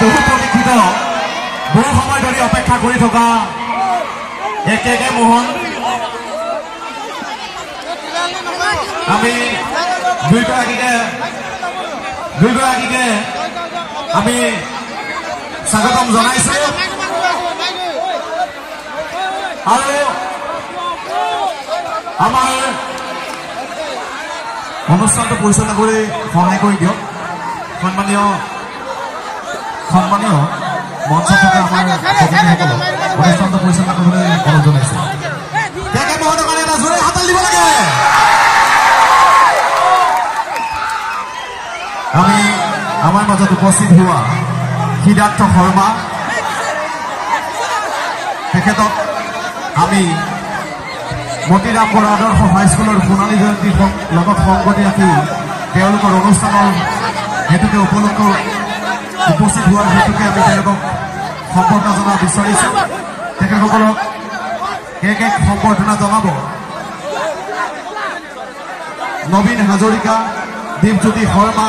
বহু প্ৰতীক্ষিত বহু সময় ধৰি অপেক্ষা কৰি থকা একে মোহন আমি দুইগৰাকীকে আমি স্বাগতম জনাইছো আৰু আমাৰ অনুষ্ঠানটো পৰিচালনা কৰি সহায় কৰি দিয়ক সন্মানীয় মঞ্চত থকা আমাৰ প্ৰতিনিধিসকলক অনুষ্ঠানটো পৰিচালনা কৰিবলৈ অনুৰোধ জনাইছো একে মোহনৰ কাৰণে এটা জোৰে হাতাল দিব লাগে আমি আমাৰ মাজত উপস্থিত হোৱা সিদ্ধাৰ্থ শৰ্মা তেখেতক আমি মতিৰাম বৰা আদৰ্শ হাইস্কুলৰ সোণালী জয়ন্তীৰ লগত সংগতি ৰাখি তেওঁলোকৰ অনুষ্ঠানৰ হেতুকে উপস্থিত হোৱাৰ হেতুকে আমি তেওঁলোকক সম্বৰ্ধনা জনাব বিচাৰিছো তেখেতসকলক এক সম্বৰ্ধনা জনাব নবীন হাজৰিকা দীপজ্যোতি শৰ্মা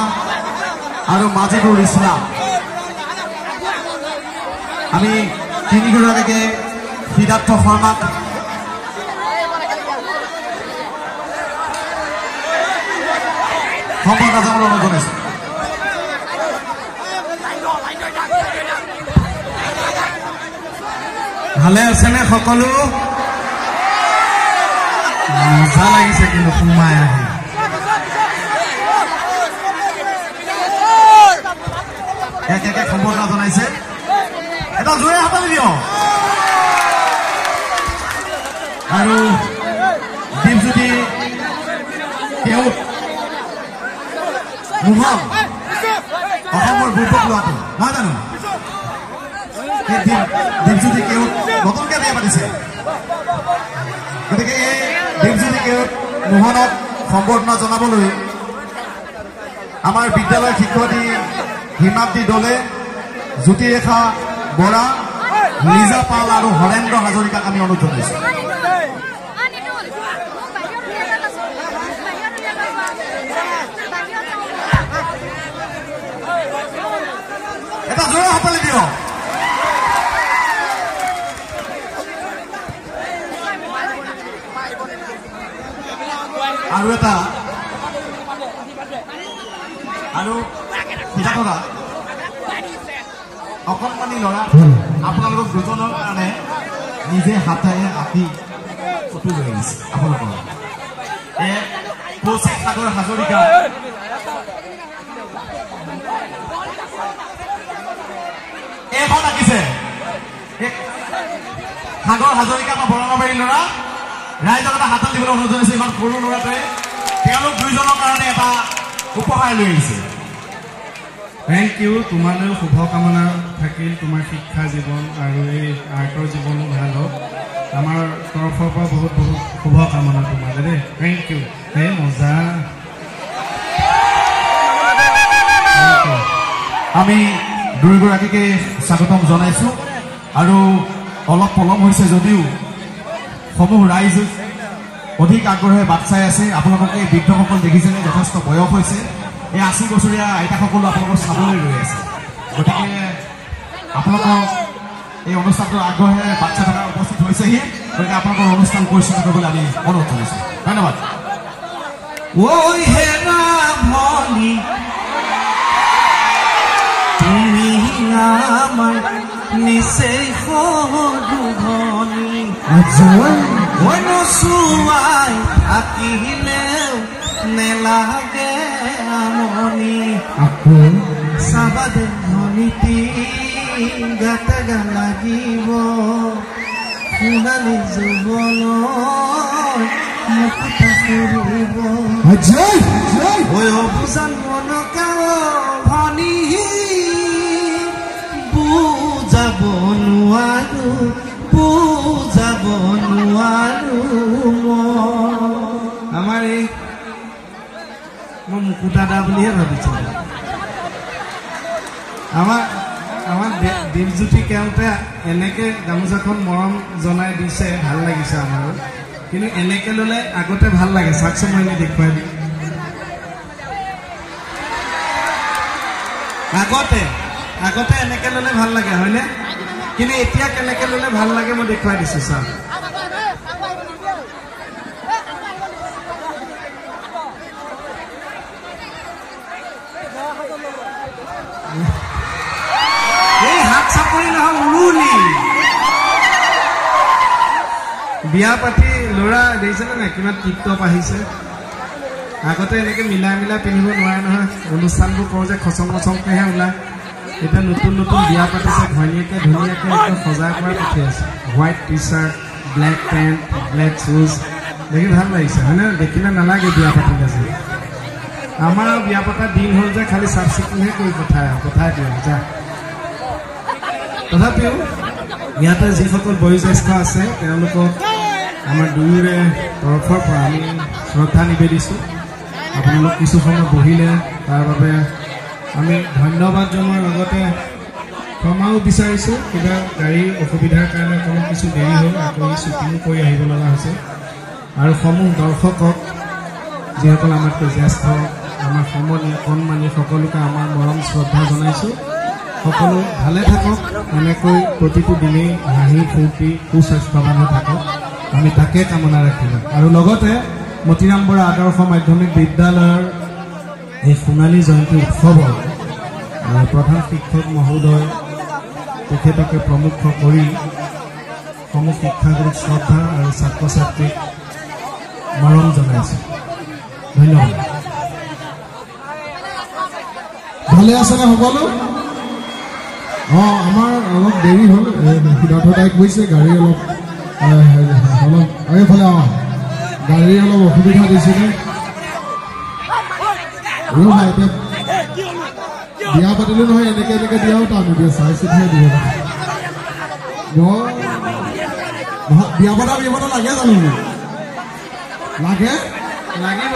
আৰু মাজিদুৰ ইছলাম আমি তিনিগৰাকীকে সিদ্ধাৰ্থ শৰ্মাক সম্বৰ্ধনা জনাবলৈ অনুৰোধ জনাইছো ভালে আছেনে সকলো মজা লাগিছে কিন্তু সোমাই আহি একে সম্বৰ্ধনা জনাইছে এটা জোৰে হাতালি দিয়ক আৰু দীপজ্যোতি কেওট মোহন অসমৰ বুৰ্বক লোৱাটো নহয় জানো দীপজ্যোতি কেওট নতুনকৈ বিয়া পাতিছে গতিকে এই দীপজ্যোতি কেওট মোহনক সম্বৰ্ধনা জনাবলৈ আমাৰ বিদ্যালয়ৰ শিক্ষয়িত্ৰী হিমাদ্ৰী দলে জ্যোতিৰেখা বৰা লিজা পাল আৰু হৰেন্দ্ৰ হাজৰিকাক আমি অনুৰোধ জনাইছো এটা জোৰে হাতালি দিয়ক আৰু এটা আৰু সিদ্ধাৰ্থ অকণমানি ল'ৰা আপোনালোকক দুজনৰ কাৰণে নিজে হাতেৰে আঁকি ফটো লৈ আহিছে আপোনালোকৰ কৌশিক সাগৰ হাজৰিকা এইখন আঁকিছে সাগৰ হাজৰিকা বা বৰঙাবাৰীৰ ল'ৰা ৰাইজক এটা হাতত দিবলৈ অনুৰোধ জনাইছে ইমান সৰু ল'ৰাটোৱে তেওঁলোক দুইজনৰ কাৰণে এটা উপহাৰ লৈ আহিছে থেংক ইউ তোমালৈও শুভকামনা থাকিল তোমাৰ শিক্ষা জীৱন আৰু এই আৰ্টৰ জীৱনো ভাল হওক আমাৰ তৰফৰ পৰা বহুত বহুত শুভকামনা তোমালৈ দেই থেংক ইউ হে মজা আমি দুয়োগৰাকীকে স্বাগতম জনাইছো আৰু অলপ পলম হৈছে যদিও সমূহ ৰাইজ অধিক আগ্ৰহে বাট চাই আছে আপোনালোকে বৃদ্ধসকল দেখিছেনে যথেষ্ট বয়স হৈছে এই 80 বছৰীয়া আইতাসকলো আপোনালোকক চাবলৈ ৰৈ আছে গতিকে আপোনালোকৰ এই অনুষ্ঠানটোৰ আগ্ৰহে বাট চাই থকা উপস্থিত হৈছেহি গতিকে আপোনালোকৰ অনুষ্ঠান পৰিচালনা কৰিবলৈ আমি অনুৰোধ জনাইছো ধন্যবাদ ঐ হেৰা ভনী তুমি আমাৰ নিচেই সৰু ভনী নচুৱাই থাকিলেও নেলাগে আমনি চাবাদে ভনীতি গাতে গা লাগিব সোণালী জীৱনৰ মুকুতা ফুৰিব অবুজান মনকা ভনী বুজাব নোৱাৰো আমাৰ এই মই মুকুতা দা বুলিহে ভাবিছো আমাৰ দীপজ্যোতি কেওটে এনেকে গামোচাখন মৰম জনাই দিছে ভাল লাগিছে আমাৰো কিন্তু এনেকে ল'লে আগতে ভাল লাগে চাকচোন মই এনে দেখুৱাই দিম আগতে আগতে এনেকে ল'লে ভাল লাগে হয়নে কিন্তু এতিয়া কেনেকে ল'লে ভাল লাগে মই দেখুৱাই দিছোঁ ছাৰ এই হাত চাপৰি নহয় উৰুলি বিয়া পাতি ল'ৰা দেখিছেনে নাই কিমান টিপটপ আহিছে আগতে এনেকে মিলাই মিলাই পিন্ধিব নোৱাৰে নহয় অনুষ্ঠানবোৰ কৰোঁ যে খচং খচংকেহে ওলায় এতিয়া নতুন নতুন বিয়া পাতিছে ঘৈণীয়েকে ধুনীয়াকৈ একদম সজাই পৰাই পঠিয়াইছে white T shirt black pant black শ্বুজ দেখি ভাল লাগিছে হয়নে দেখিলে নালাগে বিয়া পাতিলে যে আমাৰ বিয়া পতাৰ দিন হ'ল যে খালি চাফ চিকুণহে কৰি পঠাই দিয়ে যা তথাপিও ইয়াতে যিসকল বয়োজ্যেষ্ঠ আছে তেওঁলোকক আমাৰ দুয়োৰে তৰফৰ পৰা আমি শ্ৰদ্ধা নিবেদিছোঁ আপোনালোক কিছু সময় বহিলে তাৰ বাবে আমি ধন্যবাদ জনোৱাৰ লগতে ক্ষমাও বিচাৰিছোঁ কিবা গাড়ীৰ অসুবিধাৰ কাৰণে অকণমান কিছু দেৰি হ'ল আকৌ শ্বুটিঙো কৰি আহিব লগা হৈছে আৰু সমূহ দৰ্শকক যিসকল আমাতকৈ জ্যেষ্ঠ আমাৰ সমনীয়া কণমানি সকলোকে আমাৰ মৰম শ্ৰদ্ধা জনাইছোঁ সকলো ভালে থাকক এনেকৈ প্ৰতিটো দিনেই হাঁহি ফূৰ্তি সুস্বাস্থ্যৱান হৈ থাকক আমি তাকে কামনা ৰাখিলোঁ আৰু লগতে মতিৰাম বৰা আদৰ্শ মাধ্যমিক বিদ্যালয়ৰ এই সোণালী জয়ন্তী উৎসৱৰ প্ৰধান শিক্ষক মহোদয় তেখেতকে প্ৰমুখ কৰি সমূহ শিক্ষাগুৰুক শ্ৰদ্ধা আৰু ছাত্ৰ ছাত্ৰীক মৰম জনাইছোঁ ধন্যবাদ ভালে আছেনে সকলো আমাৰ অলপ দেৰি হ'ল সিদ্ধাৰ্থ দাই কৈছে গাড়ী অলপ এইফালে গাড়ী অলপ অসুবিধা দিছিলে এতিয়া বিয়া পাতিলোঁ নহয় এনেকে এনেকে দিয়াও টান এতিয়া চাই চিতিহে দিব বিয়া পতা লাগে জানো লাগে লাগিব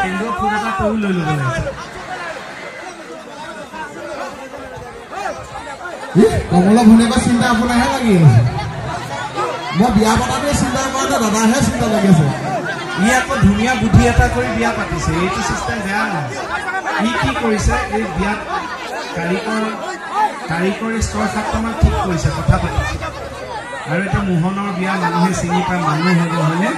কিন্তু ফুল এটা তৈও লৈ ল'ব লাগিব কমলা ভনীয়েকৰ চিন্তা আপোনাৰহে লাগি আছে মই বিয়া পতাটোৱে চিন্তা কৰোঁতে দাদাহে চিন্তা লাগি আছে ই আকৌ ধুনীয়া বুদ্ধি এটা কৰি বিয়া পাতিছে এইটো চিষ্টেম বেয়া নহয় ই কি কৰিছে এই বিয়াত কাৰিকৰে 6-7টামান ঠিক কৰিছে কথা পাতিছে আৰু এতিয়া মোহনৰ বিয়া মানুহে চিনি পায় মানুহ হ'ব হয়নে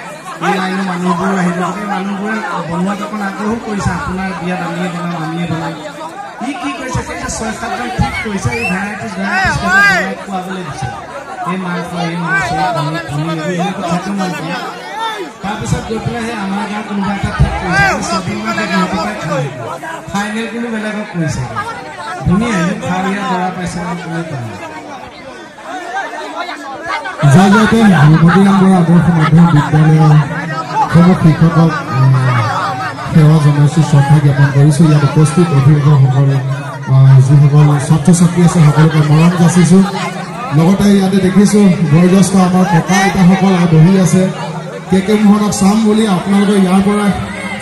এই লাইনৰ মানুহবোৰ আহিব এই মানুহবোৰে বনোৱাত অকণ আগ্ৰহো কৰিছে আপোনাৰ বিয়াত আমিয়ে বনাম আমিয়ে বনাম ই কি কৰিছে সেই যে 6-7জন ঠিক কৰিছে এই ভেৰাইটিজ খুৱাবলৈ দিছে এই মাংস এই মাছ কথাটো মাংস তাৰপিছত গৈ পেলাই সেই আমাৰ গাঁৱৰ কোনোবা এটা ঠিক কৰিছে ফাইনেল কোনো বেলেগক কৰিছে ধুনীয়া খাৱৰীয়া দৰা পাইছে কোনো জয়তে মতিৰাম বৰা আদৰ্শ মাধ্যমিক বিদ্যালয়ৰ সমূহ শিক্ষকক সেৱা জনাইছোঁ শ্ৰদ্ধা জ্ঞাপন কৰিছোঁ ইয়াত উপস্থিত অভিভাৱকসকল যিসকল ছাত্ৰ ছাত্ৰী আছে সকলোকে মৰম যাচিছোঁ লগতে ইয়াতে দেখিছোঁ বয়োজ্যেষ্ঠ আমাৰ ককা আইতাসকল বহি আছে কে মোহনক চাম বুলি আপোনালোকে ইয়াৰ পৰা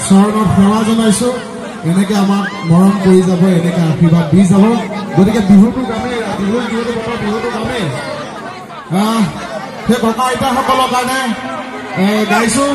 চৰণত সেৱা জনাইছোঁ এনেকৈ আমাক মৰম কৰি যাব এনেকৈ আশীৰ্বাদ দি যাব গতিকে বিহুটো গামেই বিহুটো গামেই সেই ককা আইতাসকলৰ কাৰণে গাইছোঁ